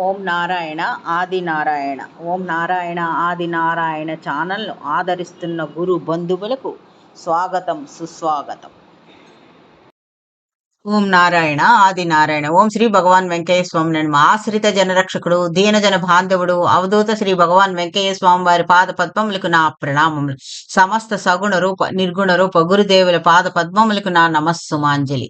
ఓం నారాయణ ఆది నారాయణ. ఓం నారాయణ ఆది నారాయణ ఛానల్ను ఆదరిస్తున్న గురు బంధువులకు స్వాగతం, సుస్వాగతం. ఓం నారాయణ ఆది నారాయణ. ఓం శ్రీ భగవాన్ వెంకయ్య స్వామి నన్మ. ఆశ్రిత జనరక్షకుడు, దీనజన బాంధవుడు, అవధూత శ్రీ భగవాన్ వెంకయ్య స్వామి వారి పాద పద్మములకు నా ప్రణామములు. సమస్త సగుణ రూప నిర్గుణ రూప గురుదేవుల పాద పద్మములకు నా నమస్సుమాంజలి.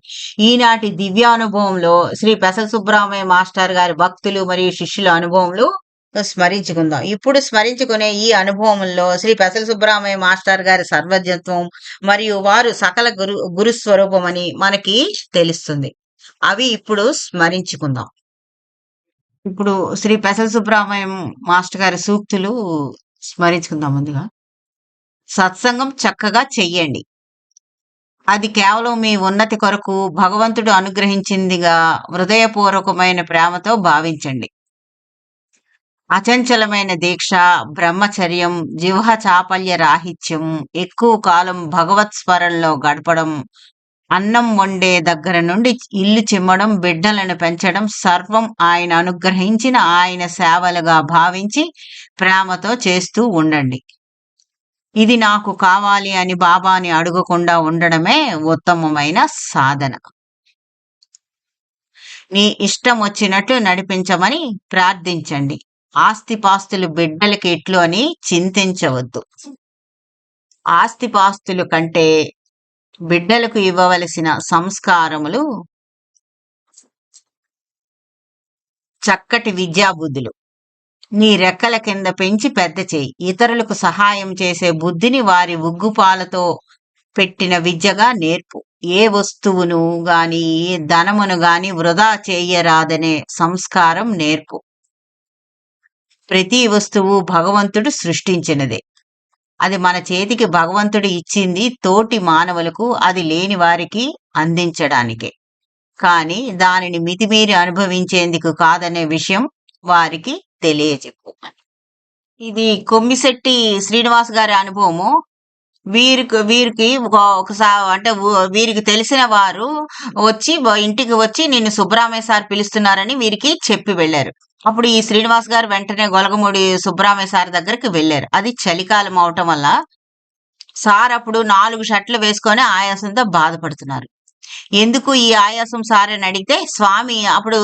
ఈనాటి దివ్యానుభవంలో శ్రీ పెసల సుబ్రహ్మణ్య మాస్టర్ గారి భక్తులు మరియు శిష్యుల అనుభవములు స్మరించుకుందాం. ఇప్పుడు స్మరించుకునే ఈ అనుభవంలో శ్రీ పెసల సుబ్రహ్మణ్య మాస్టర్ గారి సర్వజ్ఞత్వం మరియు వారు సకల గురుస్వరూపం అని మనకి తెలుస్తుంది. అవి ఇప్పుడు స్మరించుకుందాం. ఇప్పుడు శ్రీ పెసల సుబ్రహ్మణ్యం మాస్టర్ గారి సూక్తులు స్మరించుకుందాం. ముందుగా, సత్సంగం చక్కగా చెయ్యండి. అది కేవలం మీ ఉన్నతి కొరకు భగవంతుడు అనుగ్రహించిందిగా హృదయపూర్వకమైన ప్రేమతో భావించండి. అచంచలమైన దీక్ష, బ్రహ్మచర్యం, జిహ్వ చాపల్య రాహిత్యం, ఎక్కువ కాలం భగవత్ స్మరణలో గడపడం, అన్నం వండే దగ్గర నుండి ఇల్లు చిమ్మడం, బిడ్డలను పెంచడం సర్వం ఆయన అనుగ్రహించిన ఆయన సేవలుగా భావించి ప్రేమతో చేస్తూ ఉండండి. ఇది నాకు కావాలి అని బాబాని అడగకుండా ఉండడమే ఉత్తమమైన సాధన. నీ ఇష్టం వచ్చినట్లు నడిపించమని ప్రార్థించండి. ఆస్తిపాస్తులు బిడ్డలకి ఇట్లు అని చింతించవద్దు. ఆస్తిపాస్తులు కంటే బిడ్డలకు ఇవ్వవలసిన సంస్కారములు చక్కటి విద్యాబుద్ధులు. నీ రెక్కల కింద పెంచి పెద్ద చేయి. ఇతరులకు సహాయం చేసే బుద్ధిని వారి ఉగ్గుపాలతో పెట్టిన విద్యగా నేర్పు. ఏ వస్తువును గాని ధనమును గాని వృధా చేయరాదనే సంస్కారం నేర్పు. ప్రతి వస్తువు భగవంతుడు సృష్టించినదే. అది మన చేతికి భగవంతుడు ఇచ్చింది తోటి మానవులకు, అది లేని వారికి అందించడానికే, కానీ దానిని మితిమీరి అనుభవించేందుకు కాదనే విషయం వారికి తెలియజెప్పు. ఇది కొమ్మిశెట్టి శ్రీనివాస్ గారి అనుభవము. వీరికి ఒకసారి అంటే వీరికి తెలిసిన వారు వచ్చి ఇంటికి వచ్చి నిన్ను సుబ్రహ్మణ్య సార్ పిలుస్తున్నారని వీరికి చెప్పి వెళ్ళారు. అప్పుడు ఈ శ్రీనివాస్ గారు వెంటనే గొలగమూడి సుబ్రహ్మణ్య సార్ దగ్గరికి వెళ్ళారు. అది చలికాలం అవటం వల్ల సార్ అప్పుడు 4 షర్ట్లు వేసుకొని ఆయాసంతో బాధపడుతున్నారు. ఎందుకు ఈ ఆయాసం సార్ అని అడిగితే స్వామి అప్పుడు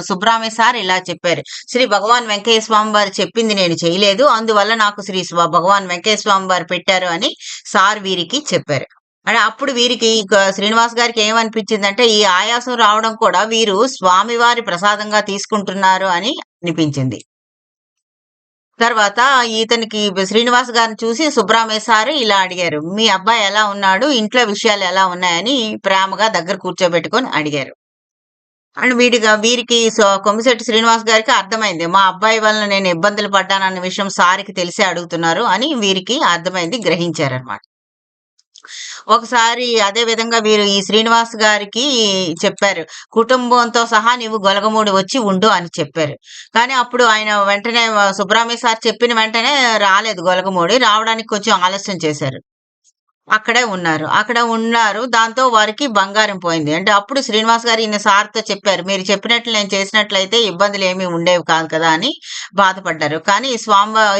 సుబ్రహ్మణ్య సార్ ఇలా చెప్పారు, శ్రీ భగవాన్ వెంకయ్య స్వామి వారు చెప్పింది నేను చేయలేదు, అందువల్ల నాకు శ్రీ భగవాన్ వెంకయ్య స్వామి వారు పెట్టారు అని సార్ వీరికి చెప్పారు. అంటే అప్పుడు వీరికి శ్రీనివాస్ గారికి ఏమనిపించిందంటే ఈ ఆయాసం రావడం కూడా వీరు స్వామివారి ప్రసాదంగా తీసుకుంటున్నారు అని అనిపించింది. తర్వాత ఇతనికి శ్రీనివాస్ గారిని చూసి సుబ్రహ్మణ్య సార్ ఇలా అడిగారు, మీ అబ్బాయి ఎలా ఉన్నాడు, ఇంట్లో విషయాలు ఎలా ఉన్నాయని ప్రేమగా దగ్గర కూర్చోబెట్టుకొని అడిగారు. అండ్ వీరికి కొమ్మిశెట్టి శ్రీనివాస్ గారికి అర్థమైంది, మా అబ్బాయి వల్ల నేను ఇబ్బందులు పడ్డానన్న విషయం సార్కి తెలిసే అడుగుతున్నారు అని వీరికి అర్థమైంది, గ్రహించారనమాట. ఒకసారి అదే విధంగా వీరు ఈ శ్రీనివాస్ గారికి చెప్పారు, కుటుంబంతో సహా నీవు గొలగమూడి వచ్చి ఉండు అని చెప్పారు. కానీ అప్పుడు ఆయన వెంటనే సుబ్రహ్మణ్య సార్ చెప్పిన వెంటనే రాలేదు గొలగమూడి, రావడానికి కొంచెం ఆలస్యం చేశారు. అక్కడ ఉన్నారు. దాంతో వారికి బంగారం పోయింది. అంటే అప్పుడు శ్రీనివాస్ గారు ఈయన సార్తో చెప్పారు, మీరు చెప్పినట్లు నేను చేసినట్లయితే ఇబ్బందులు ఏమీ ఉండేవి కాదు కదా అని బాధపడ్డారు. కానీ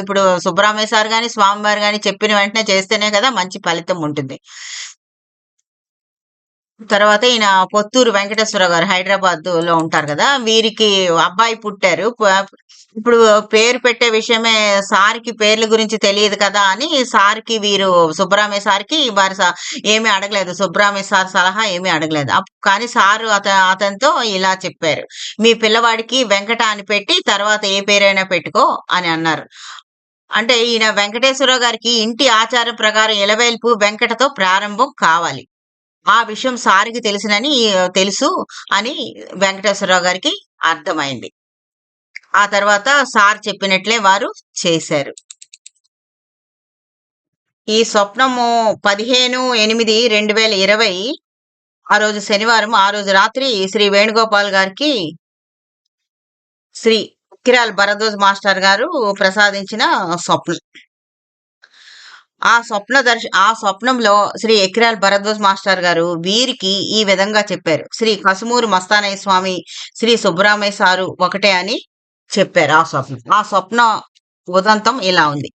ఇప్పుడు సుబ్రహ్మణ్య సార్ గాని స్వామివారు గాని చెప్పిన వెంటనే చేస్తేనే కదా మంచి ఫలితం ఉంటుంది. తర్వాత ఈయన పొత్తూరు వెంకటేశ్వర గారు హైదరాబాద్ లో ఉంటారు కదా, వీరికి అబ్బాయి పుట్టారు. ఇప్పుడు పేరు పెట్టే విషయమే సార్కి పేర్ల గురించి తెలియదు కదా అని సార్కి వీరు సుబ్రహ్మణ్య సార్కి వారి ఏమీ అడగలేదు, సుబ్రహ్మణ్య సార్ సలహా ఏమీ అడగలేదు. కానీ సారు అతనితో ఇలా చెప్పారు, మీ పిల్లవాడికి వెంకట అని పెట్టి తర్వాత ఏ పేరైనా పెట్టుకో అని అన్నారు. అంటే ఈయన వెంకటేశ్వరరావు గారికి ఇంటి ఆచారం ప్రకారం ఇలవేల్పు వెంకటతో ప్రారంభం కావాలి. ఆ విషయం సారికి తెలుసు అని వెంకటేశ్వరరావు గారికి అర్థమైంది. ఆ తర్వాత సార్ చెప్పినట్లే వారు చేశారు. ఈ స్వప్నము 15/8/2020 ఆ రోజు శనివారం, ఆ రోజు రాత్రి శ్రీ వేణుగోపాల్ గారికి శ్రీ ఎక్కిరాల భరద్వాజ్ మాస్టర్ గారు ప్రసాదించిన స్వప్నం. ఆ స్వప్నంలో శ్రీ ఎక్కిరాల భరద్వాజ్ మాస్టర్ గారు వీరికి ఈ విధంగా చెప్పారు, శ్రీ కసుమూరు మస్తానయ్య స్వామి, శ్రీ సుబ్రహ్మణ్య సారు ఒకటే అని చెప్పారు ఆ స్వప్నం. ఆ స్వప్న ఉదంతం ఇలా ఉంది.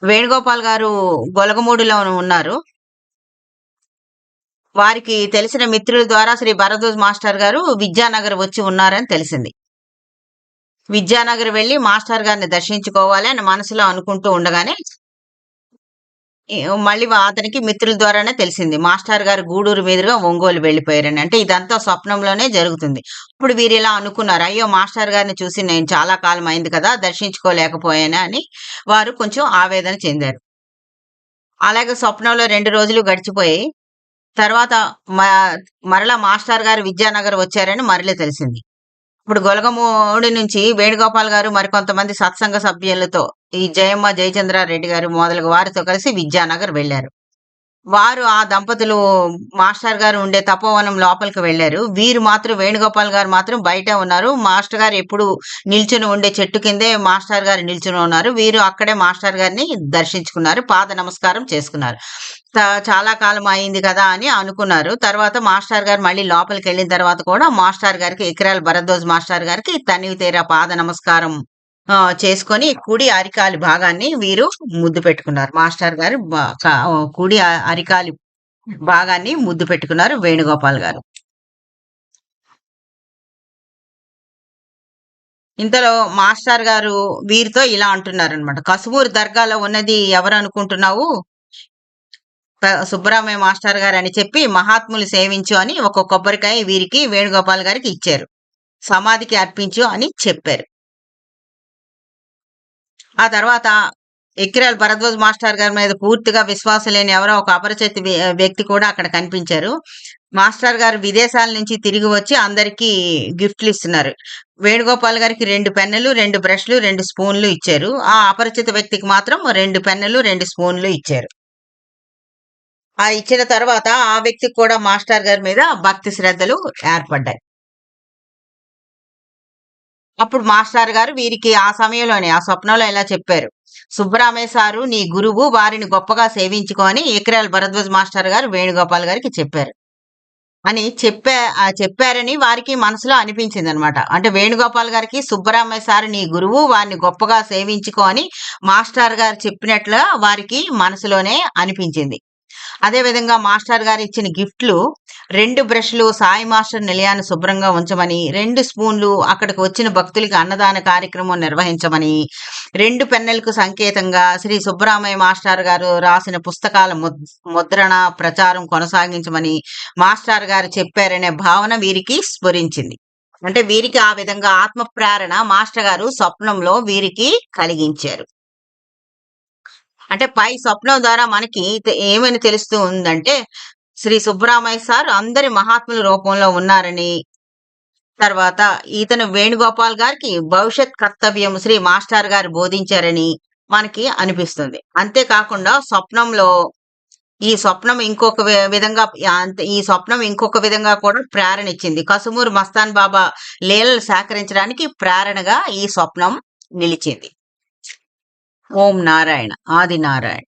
వేణుగోపాల్ గారు గొలగమూడిలో ఉన్నారు. వారికి తెలిసిన మిత్రుల ద్వారా శ్రీ భరద్వాజ్ మాస్టర్ గారు విద్యానగర్ వచ్చి ఉన్నారని తెలిసింది. విద్యానగర్ వెళ్లి మాస్టర్ గారిని దర్శించుకోవాలి అని మనసులో అనుకుంటూ ఉండగానే మళ్ళీ అతనికి మిత్రుల ద్వారానే తెలిసింది. మాస్టర్ గారు గూడూరు మీదుగా ఒంగోలు వెళ్ళిపోయారని. అంటే ఇదంతా స్వప్నంలోనే జరుగుతుంది. ఇప్పుడు వీరిలా అనుకున్నారు. అయ్యో! మాస్టర్ గారిని చూసి నేను చాలా కాలం అయింది కదా! దర్శించుకోలేకపోయానా అని వారు కొంచెం ఆవేదన చెందారు. అలాగే స్వప్నంలో 2 రోజులు గడిచిపోయాయి. తర్వాత మ మరలా మాస్టర్ గారు విద్యానగర్ వచ్చారని మరలే తెలిసింది. ఇప్పుడు గొలగమూడి నుంచి వేణుగోపాల్ గారు మరికొంతమంది సత్సంగ సభ్యులతో ఈ జయమ్మ, జయచంద్రారెడ్డి గారు మొదలగు వారితో కలిసి విద్యానగర్ వెళ్లారు. వారు ఆ దంపతులు మాస్టర్ గారు ఉండే తపోవనం లోపలికి వెళ్లారు. వీరు మాత్రం వేణుగోపాల్ గారు మాత్రం బయటే ఉన్నారు. మాస్టర్ గారు ఎప్పుడు నిల్చుని ఉండే చెట్టు కిందే మాస్టర్ గారు నిల్చుని ఉన్నారు. వీరు అక్కడే మాస్టర్ గారిని దర్శించుకున్నారు. పాద నమస్కారం చేసుకున్నారు. చాలా కాలం అయింది కదా అని అనుకున్నారు. తర్వాత మాస్టర్ గారు మళ్ళీ లోపలికి వెళ్ళిన తర్వాత కూడా మాస్టర్ గారికి ఎకిరాల భరద్వాజ్ మాస్టర్ గారికి తనివి తీరా పాద నమస్కారం చేసుకొని కుడి అరికాలి భాగాన్ని వీరు ముద్దు పెట్టుకున్నారు. మాస్టర్ గారు కుడి అరికాలి భాగాన్ని ముద్దు పెట్టుకున్నారు వేణుగోపాల్ గారు. ఇంతలో మాస్టర్ గారు వీరితో ఇలా అంటున్నారనమాట. కసుమూరు దర్గాలో ఉన్నది ఎవరు అనుకుంటున్నావు? సుబ్బరామయ్య మాస్టర్ గారు అని చెప్పి మహాత్ములు సేవించు అని ఒక కొబ్బరికాయ వీరికి వేణుగోపాల్ గారికి ఇచ్చారు. సమాధికి అర్పించు అని చెప్పారు. ఆ తర్వాత ఎక్కిరాల భరద్వాజ్ మాస్టర్ గారి మీద పూర్తిగా విశ్వాసం లేని ఎవరో ఒక అపరిచిత వ్యక్తి కూడా అక్కడ కనిపించారు. మాస్టర్ గారు విదేశాల నుంచి తిరిగి వచ్చి అందరికీ గిఫ్ట్లు ఇస్తున్నారు. వేణుగోపాల్ గారికి 2 పెన్నులు, 2 బ్రష్లు, 2 స్పూన్లు ఇచ్చారు. ఆ అపరిచిత వ్యక్తికి మాత్రం 2 పెన్నులు, 2 స్పూన్లు ఇచ్చారు. ఆ ఇచ్చిన తర్వాత ఆ వ్యక్తికి కూడా మాస్టర్ గారి మీద భక్తి శ్రద్ధలు ఏర్పడ్డాయి. అప్పుడు మాస్టర్ గారు వీరికి ఆ సమయంలోనే ఆ స్వప్నంలో ఇలా చెప్పారు. సుబ్బరామయ్య సారు నీ గురువు, వారిని గొప్పగా సేవించుకో అని ఎకిరాల భరద్వాజ్ మాస్టర్ గారు వేణుగోపాల్ గారికి చెప్పారు. అని చెప్పారని వారికి మనసులో అనిపించింది అనమాట. అంటే వేణుగోపాల్ గారికి సుబ్బరామయ్య సారు నీ గురువు, వారిని గొప్పగా సేవించుకో అని మాస్టర్ గారు చెప్పినట్లు వారికి మనసులోనే అనిపించింది. అదే విధంగా మాస్టర్ గారు ఇచ్చిన గిఫ్ట్లు 2 బ్రష్లు సాయి మాస్టర్ నిలయాన్ని శుభ్రంగా ఉంచమని, 2 స్పూన్లు అక్కడికి వచ్చిన భక్తులకి అన్నదాన కార్యక్రమం నిర్వహించమని, 2 పెన్నులకు సంకేతంగా శ్రీ సుబ్బరామయ్య మాస్టర్ గారు రాసిన పుస్తకాల ముద్రణ ప్రచారం కొనసాగించమని మాస్టర్ గారు చెప్పారనే భావన వీరికి స్ఫురించింది. అంటే వీరికి ఆ విధంగా ఆత్మ ప్రేరణ మాస్టర్ గారు స్వప్నంలో వీరికి కలిగించారు. అంటే పై స్వప్నం ద్వారా మనకి ఏమని తెలుస్తూ ఉందంటే శ్రీ సుబ్బరామయ్య సార్ అందరి మహాత్ముల రూపంలో ఉన్నారని, తర్వాత ఇతను వేణుగోపాల్ గారికి భవిష్యత్ కర్తవ్యం శ్రీ మాస్టర్ గారు బోధించారని మనకి అనిపిస్తుంది. అంతేకాకుండా ఈ స్వప్నం ఇంకొక విధంగా కూడా ప్రేరణ ఇచ్చింది. కసుమూరు మస్తాన్ బాబా లీలలు సేకరించడానికి ప్రేరణగా ఈ స్వప్నం నిలిచింది. ఓం నారాయణ ఆది నారాయణ.